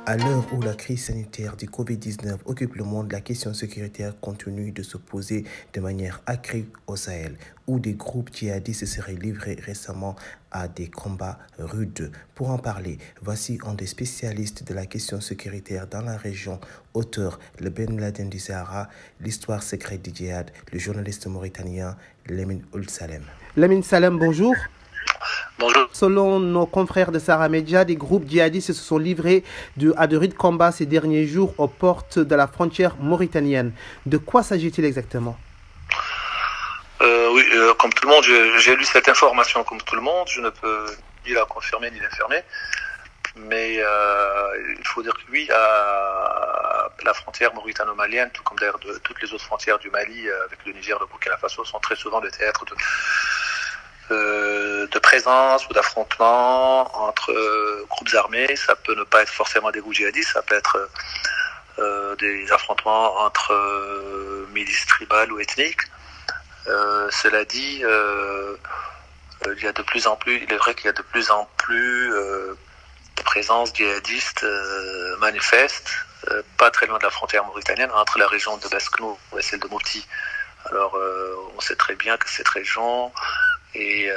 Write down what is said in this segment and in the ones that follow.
À l'heure où la crise sanitaire du Covid-19 occupe le monde, la question sécuritaire continue de se poser de manière accrue au Sahel, où des groupes djihadistes se seraient livrés récemment à des combats rudes. Pour en parler, voici un des spécialistes de la question sécuritaire dans la région, auteur Le Ben Laden du Sahara, l'histoire secrète du djihad, le journaliste mauritanien Lamine Ould Salem. Lamine Salem, bonjour. Bonjour. Selon nos confrères de Sahara Media, des groupes djihadistes se sont livrés à de rudes combats ces derniers jours aux portes de la frontière mauritanienne. De quoi s'agit-il exactement? Oui, comme tout le monde, j'ai lu cette information comme tout le monde. Je ne peux ni la confirmer ni l'infirmer. Mais il faut dire que oui, la frontière mauritano-malienne, tout comme d'ailleurs toutes les autres frontières du Mali avec le Niger, le Burkina Faso, sont très souvent des théâtres de présence ou d'affrontements entre groupes armés. Ça peut ne pas être forcément des groupes djihadistes, ça peut être des affrontements entre milices tribales ou ethniques. Cela dit, il y a de plus en plus, il est vrai qu'il y a de plus en plus de présence djihadiste manifeste, pas très loin de la frontière mauritanienne, entre la région de Beskhnou et celle de Mopti. Alors, on sait très bien que cette région est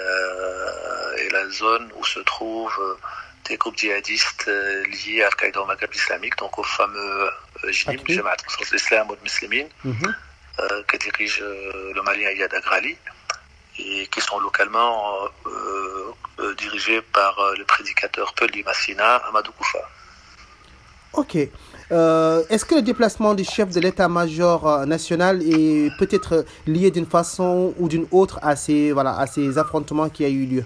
la zone où se trouvent des groupes djihadistes liés à Al-Qaïda au Maghreb islamique, donc au fameux JIM, Jamaat al-Islam al-Muslimin, que dirige le Malien Iyad Agrali, et qui sont localement dirigés par le prédicateur Pelli Massina, Amadou Koufa. Ok. Est-ce que le déplacement du chef de l'état-major national est peut-être lié d'une façon ou d'une autre à ces affrontements qui ont eu lieu?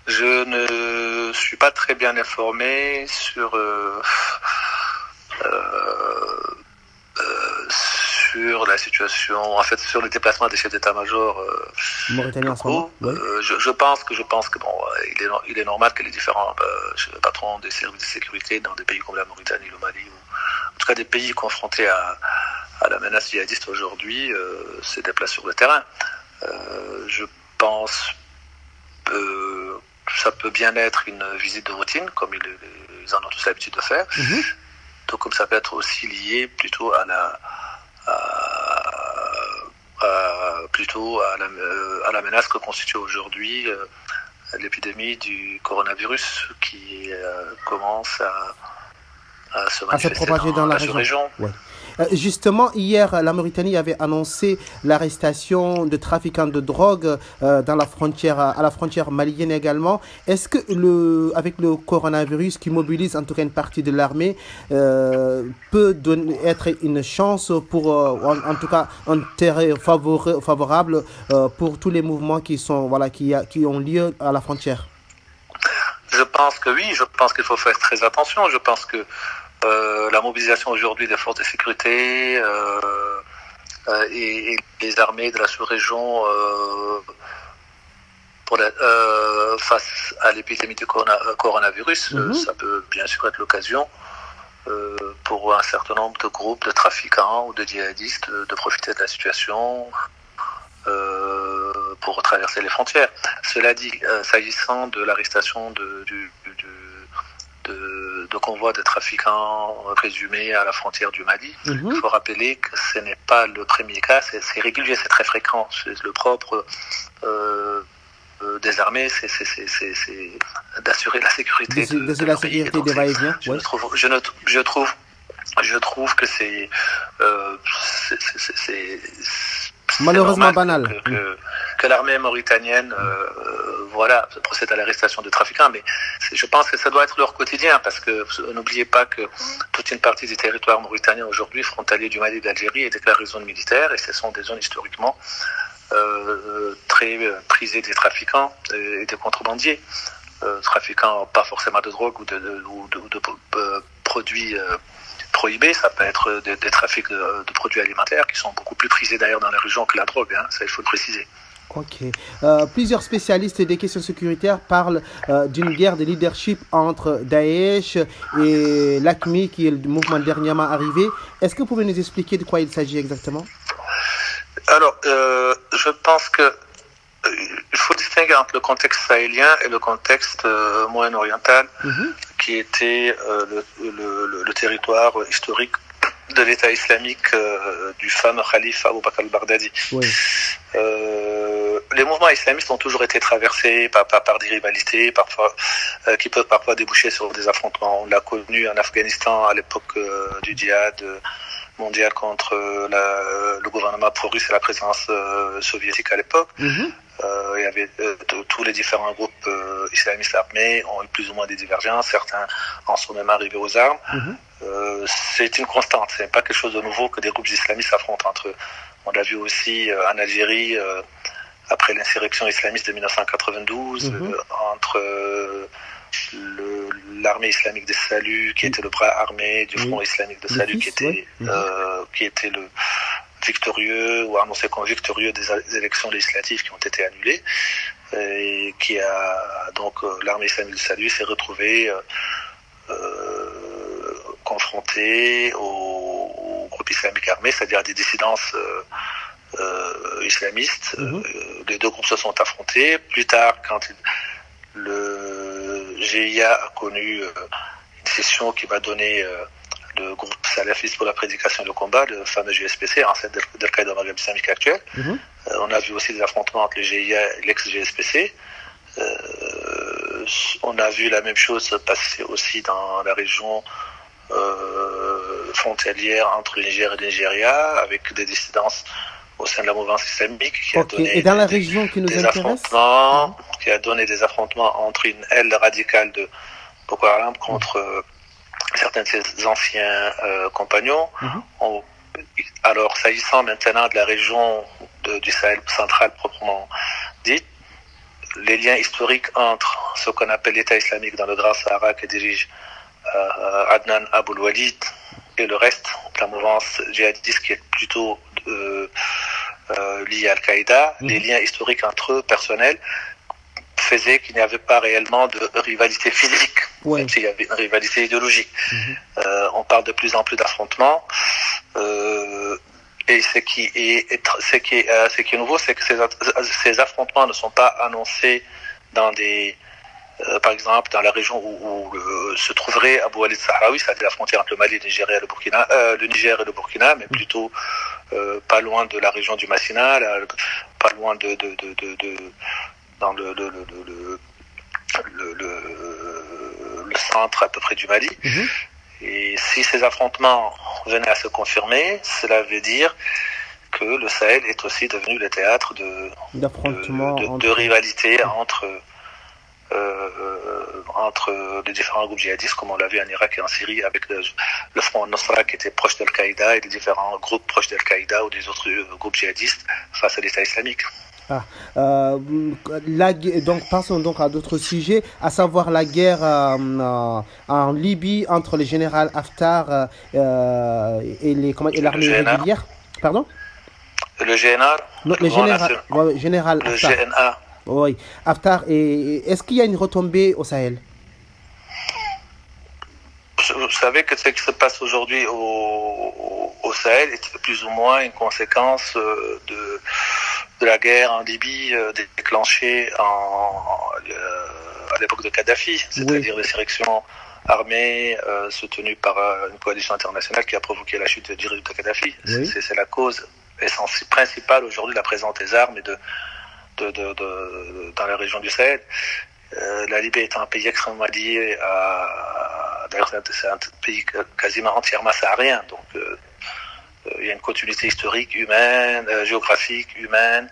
Je ne suis pas très bien informé sur la situation, en fait, sur le déplacement des chefs d'état-major locaux. Je pense que bon, il est normal que les différents patrons des services de sécurité dans des pays comme la Mauritanie, le Mali, ou en tout cas des pays confrontés à la menace djihadiste aujourd'hui, se déplacent sur le terrain. Je pense que ça peut bien être une visite de routine, comme ils en ont tous l'habitude de faire. Donc, comme ça peut être aussi lié plutôt à la menace que constitue aujourd'hui l'épidémie du coronavirus qui commence à se manifester dans la région. Ouais. Justement, hier, la Mauritanie avait annoncé l'arrestation de trafiquants de drogue à la frontière malienne également. Est-ce que avec le coronavirus qui mobilise en tout cas une partie de l'armée, peut être une chance pour, en tout cas, un terrain favorable pour tous les mouvements qui ont lieu à la frontière? Je pense que oui, je pense qu'il faut faire très attention. Je pense que la mobilisation aujourd'hui des forces de sécurité et les armées de la sous-région face à l'épidémie du coronavirus, ça peut bien sûr être l'occasion pour un certain nombre de groupes de trafiquants ou de djihadistes de profiter de la situation pour traverser les frontières. Cela dit, s'agissant de l'arrestation de convois de trafiquants présumés à la frontière du Mali. Il faut rappeler que ce n'est pas le premier cas, c'est régulier, c'est très fréquent. C'est le propre des armées, c'est d'assurer la sécurité de la sécurité des va-et-vient. Je trouve que c'est malheureusement banal que l'armée mauritanienne procède à l'arrestation de trafiquants, mais je pense que ça doit être leur quotidien, parce que n'oubliez pas que toute une partie du territoire mauritanien aujourd'hui, frontalier du Mali et de l'Algérie, est déclarée zone militaire, et ce sont des zones historiquement très prisées des trafiquants et des contrebandiers, trafiquants pas forcément de drogue ou de produits prohibés. Ça peut être des trafics de produits alimentaires qui sont beaucoup plus prisés d'ailleurs dans la région que la drogue, ça il faut le préciser. Ok. Plusieurs spécialistes des questions sécuritaires parlent d'une guerre de leadership entre Daesh et l'AQMI, qui est le mouvement dernièrement arrivé. Est-ce que vous pouvez nous expliquer de quoi il s'agit exactement? Alors, je pense que il faut distinguer entre le contexte sahélien et le contexte moyen-oriental, qui était le territoire historique de l'État islamique du fameux calife Abu Bakr al-Baghdadi. Oui. Les mouvements islamistes ont toujours été traversés par des rivalités, parfois, qui peuvent parfois déboucher sur des affrontements. On l'a connu en Afghanistan à l'époque du djihad mondial contre le gouvernement pro-russe et la présence soviétique à l'époque. Il y avait tous les différents groupes islamistes armés ont eu plus ou moins des divergences. Certains en sont même arrivés aux armes. C'est une constante. C'est pas quelque chose de nouveau que des groupes islamistes s'affrontent entre eux. On l'a vu aussi en Algérie après l'insurrection islamiste de 1992 entre l'armée islamique des saluts qui était le bras armé du Front islamique de salut qui était le victorieux ou annoncé comme victorieux des élections législatives qui ont été annulées et qui a donc l'armée islamique du salut s'est retrouvée confrontée au groupe islamique armé, c'est-à-dire à des dissidences islamistes. Les deux groupes se sont affrontés. Plus tard, quand le GIA a connu une session qui va donner le groupe salafiste pour la prédication et le combat, le fameux GSPC, ancêtre d'Al-Qaïda au Maghreb islamique actuel. On a vu aussi des affrontements entre le GIA et l'ex-GSPC. On a vu la même chose se passer aussi dans la région frontalière entre le Niger et le Nigeria, avec des dissidences au sein de la mouvance islamique qui a donné qui a donné des affrontements entre une aile radicale de Boko Haram contre certains de ses anciens compagnons. Alors, s'agissant maintenant de la région du Sahel central proprement dite, les liens historiques entre ce qu'on appelle l'État islamique dans le Grand Sahara que dirige Adnan Aboul Walid et le reste de la mouvance djihadiste qui est plutôt liée à Al-Qaïda, les liens historiques entre eux, personnels, faisaient qu'il n'y avait pas réellement de rivalité physique, même s'il y avait une rivalité idéologique. On parle de plus en plus d'affrontements. Et ce qui est nouveau, c'est que ces affrontements ne sont pas annoncés dans des, par exemple, dans la région où se trouverait Abou Walid Sahraoui, c'est-à-dire la frontière entre le Mali, le Niger et le Burkina, mais plutôt pas loin de la région du Massina, pas loin dans le centre à peu près du Mali. Et si ces affrontements venaient à se confirmer, cela veut dire que le Sahel est aussi devenu le théâtre de rivalité entre les différents groupes djihadistes, comme on l'a vu en Irak et en Syrie, avec le Front Nosra qui était proche d'Al-Qaïda et les différents groupes proches d'Al-Qaïda ou des autres groupes djihadistes face à l'État islamique. Donc passons donc à d'autres sujets, à savoir la guerre en Libye entre le général Haftar et l'armée régulière. Pardon? Le GNA. Non, le général le Haftar. GNA. Oui, Haftar. Et est-ce qu'il y a une retombée au Sahel? Vous savez que ce qui se passe aujourd'hui au Sahel est plus ou moins une conséquence de la guerre en Libye déclenchée à l'époque de Kadhafi, c'est-à-dire l'insurrection armée soutenue par une coalition internationale qui a provoqué la chute du régime de Kadhafi. C'est la cause principale aujourd'hui de la présence des armes dans la région du Sahel. La Libye est un pays extrêmement lié d'ailleurs, c'est un pays quasiment entièrement saharien, donc il y a une continuité historique, humaine, géographique, humaine,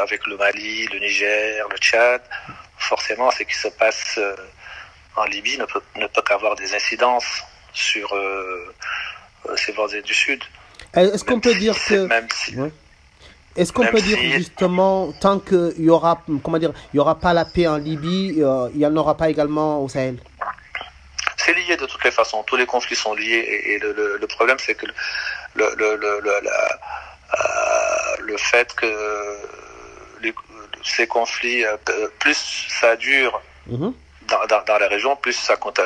avec le Mali, le Niger, le Tchad. Forcément, ce qui se passe en Libye ne peut qu'avoir des incidences sur ces voisins du Sud. Est-ce qu'on peut dire que... Est-ce qu'on peut dire justement, tant qu'il y aura, il y aura pas la paix en Libye, il n'y en aura pas également au Sahel? C'est lié de toutes les façons. Tous les conflits sont liés et le problème c'est que le fait que ces conflits, plus ça dure dans la région, plus ça produit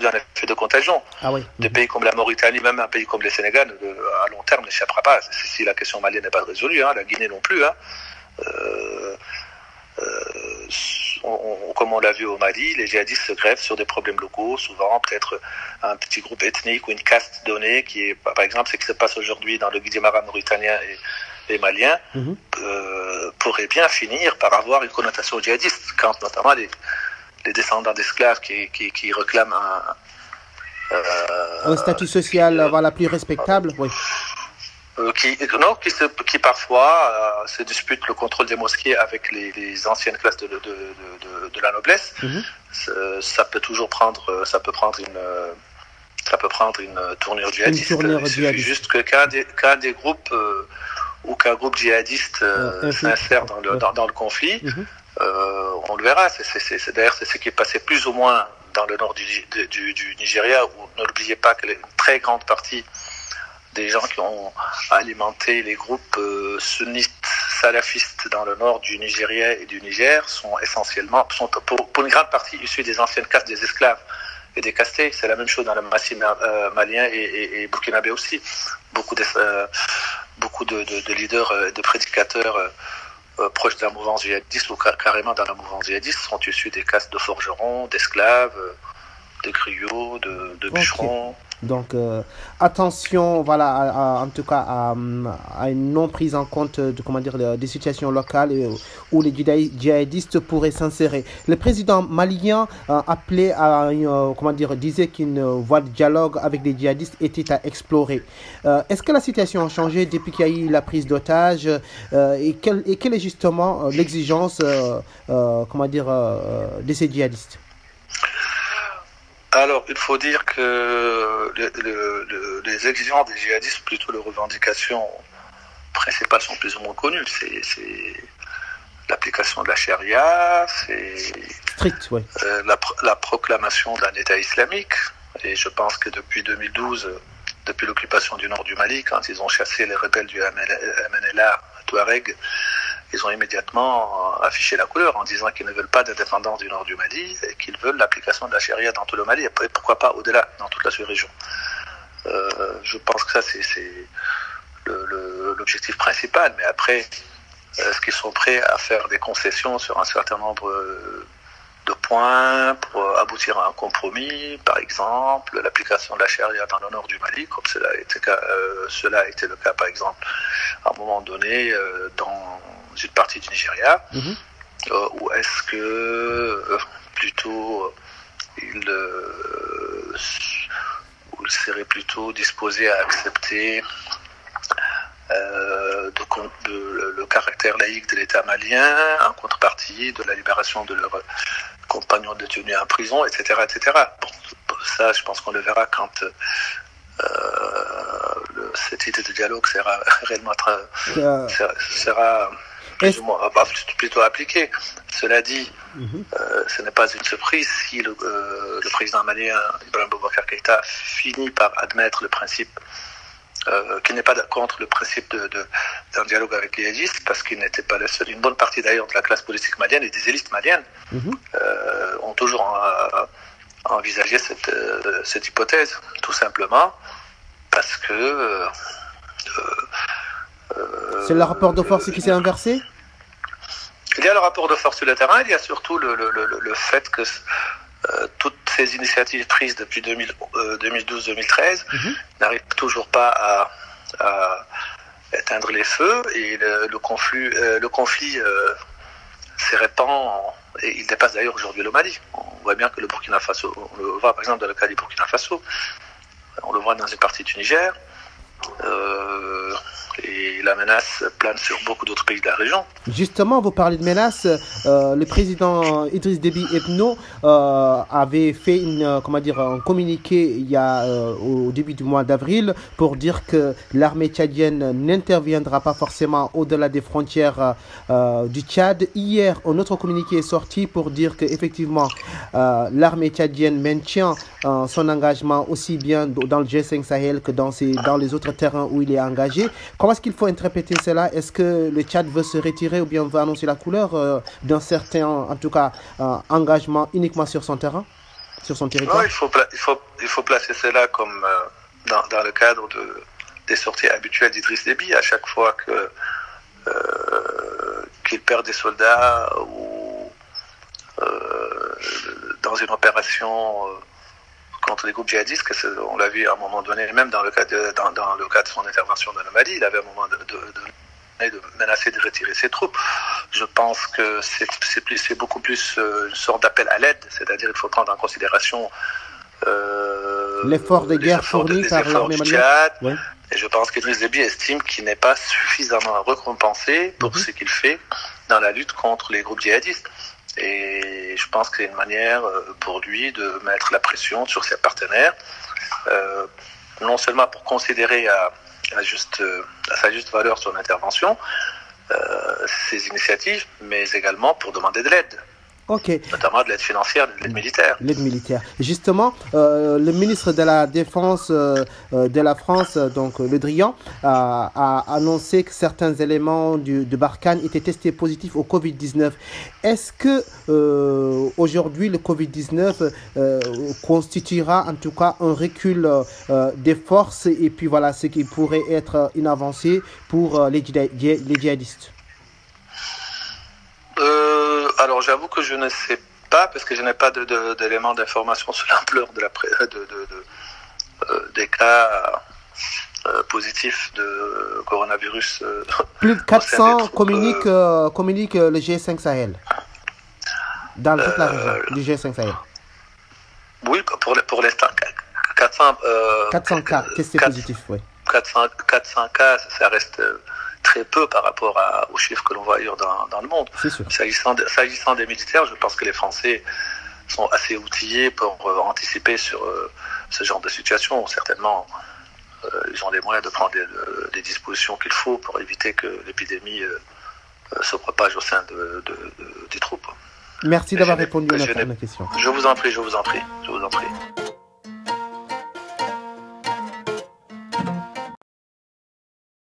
un effet de contagion. Des pays comme la Mauritanie, même un pays comme le Sénégal, à long terme n'échappera pas. Si la question malienne n'est pas résolue, la Guinée non plus. comme on l'a vu au Mali, les djihadistes se greffent sur des problèmes locaux, souvent peut-être un petit groupe ethnique ou une caste donnée, qui est, par exemple, ce qui se passe aujourd'hui dans le Guidimara mauritanien et malien, pourrait bien finir par avoir une connotation djihadiste, quand notamment les descendants d'esclaves qui réclament un statut social plus respectable, oui. Qui parfois se disputent le contrôle des mosquées avec les anciennes classes de la noblesse. Ça peut prendre une tournure djihadiste. Il suffit juste qu'un des groupes ou qu'un groupe djihadiste s'insère dans le conflit. On le verra. D'ailleurs, c'est ce qui est passé plus ou moins dans le nord du Nigeria, où ne l'oubliez pas que une très grande partie des gens qui ont alimenté les groupes sunnites salafistes dans le nord du Nigeria et du Niger sont pour une grande partie issus des anciennes castes des esclaves et des castés. C'est la même chose dans le massif malien et burkinabé aussi. Beaucoup de leaders, de prédicateurs proches de la mouvance djihadiste ou carrément dans la mouvance djihadiste sont issus des castes de forgerons, d'esclaves, de griots, de bûcherons. Donc, attention, en tout cas, à une non prise en compte des situations locales où les djihadistes pourraient s'insérer. Le président malien appelait disait qu'une voie de dialogue avec les djihadistes était à explorer. Est-ce que la situation a changé depuis qu'il y a eu la prise d'otages et quelle est justement l'exigence, de ces djihadistes? Alors, il faut dire que les exigences des djihadistes, plutôt les revendications principales, sont plus ou moins connues. C'est l'application de la charia, c'est strict, oui. La proclamation d'un État islamique. Et je pense que depuis 2012, depuis l'occupation du nord du Mali, quand ils ont chassé les rebelles du MNLA, Touareg, ils ont immédiatement affiché la couleur en disant qu'ils ne veulent pas d'indépendance du nord du Mali et qu'ils veulent l'application de la charia dans tout le Mali et pourquoi pas au-delà, dans toute la sous-région. Je pense que ça, c'est l'objectif principal. Mais après, est-ce qu'ils sont prêts à faire des concessions sur un certain nombre de points pour aboutir à un compromis, par exemple l'application de la charia dans le nord du Mali, comme cela a été le cas, par exemple, à un moment donné dans une partie du Nigeria, ou est-ce que plutôt il serait plutôt disposé à accepter le caractère laïque de l'État malien en contrepartie de la libération de leurs compagnons détenus en prison, etc. etc. Bon, ça, je pense qu'on le verra quand cette idée de dialogue sera réellement plutôt appliquée. Cela dit, ce n'est pas une surprise si le président malien Ibrahim Boubacar Keïta finit par admettre le principe qui n'est pas contre le principe d'un dialogue avec les djihadistes, parce qu'il n'était pas le seul. Une bonne partie d'ailleurs de la classe politique malienne et des élites maliennes ont toujours envisagé cette hypothèse, tout simplement parce que c'est le rapport de force qui s'est inversé. Il y a le rapport de force sur le terrain, il y a surtout le fait que toutes ces initiatives prises depuis 2012-2013 n'arrivent toujours pas à éteindre les feux, et le conflit s'est répand et il dépasse d'ailleurs aujourd'hui le Mali. On voit bien que le Burkina Faso, on le voit par exemple dans le cas du Burkina Faso, on le voit dans une partie du Niger, et la menace plane sur beaucoup d'autres pays de la région. Justement, vous parlez de menace. Le président Idriss Déby Itno avait fait un communiqué au début du mois d'avril pour dire que l'armée tchadienne n'interviendra pas forcément au-delà des frontières du Tchad. Hier, un autre communiqué est sorti pour dire qu'effectivement, l'armée tchadienne maintient son engagement aussi bien dans le G5 Sahel que dans les autres terrains où il est engagé. Comment est-ce qu'il faut interpréter cela? Est-ce que le Tchad veut se retirer ou bien veut annoncer la couleur d'un certain, en tout cas, engagement uniquement sur son terrain, sur son territoire? Non, il faut placer cela comme dans le cadre des sorties habituelles d'Idriss Déby. À chaque fois qu'il perd des soldats ou dans une opération contre les groupes djihadistes, on l'a vu à un moment donné, même dans le cas de son intervention dans le Mali, il avait un moment de menacer de retirer ses troupes. Je pense que c'est beaucoup plus une sorte d'appel à l'aide, c'est-à-dire qu'il faut prendre en considération l'effort de guerre fourni par l'armée malienne. Ouais. Et je pense qu'Idriss Déby estime qu'il n'est pas suffisamment récompensé pour ce qu'il fait dans la lutte contre les groupes djihadistes. Et je pense que c'est une manière pour lui de mettre la pression sur ses partenaires, non seulement pour considérer à sa juste valeur son intervention, ses initiatives, mais également pour demander de l'aide. Okay. Notamment de l'aide financière, de l'aide militaire. L'aide militaire. Justement, le ministre de la Défense de la France, donc Le Drian, a annoncé que certains éléments de Barkhane étaient testés positifs au Covid-19. Est-ce que aujourd'hui le Covid-19 constituera en tout cas un recul des forces et puis voilà ce qui pourrait être une avancée pour les djihadistes? Alors j'avoue que je ne sais pas, parce que je n'ai pas d'éléments d'information sur l'ampleur des cas positifs de coronavirus. Plus de 400 communiquent le G5 Sahel, dans toute la région du G5 Sahel. Oui, pour l'instant, 400 cas testés positifs, oui. 400 cas, ça reste très peu par rapport aux chiffres que l'on voit ailleurs dans le monde. C'est sûr. S'agissant des militaires, je pense que les Français sont assez outillés pour anticiper sur ce genre de situation. Certainement, ils ont les moyens de prendre les dispositions qu'il faut pour éviter que l'épidémie se propage au sein des troupes. Merci d'avoir répondu à notre question. Je vous en prie.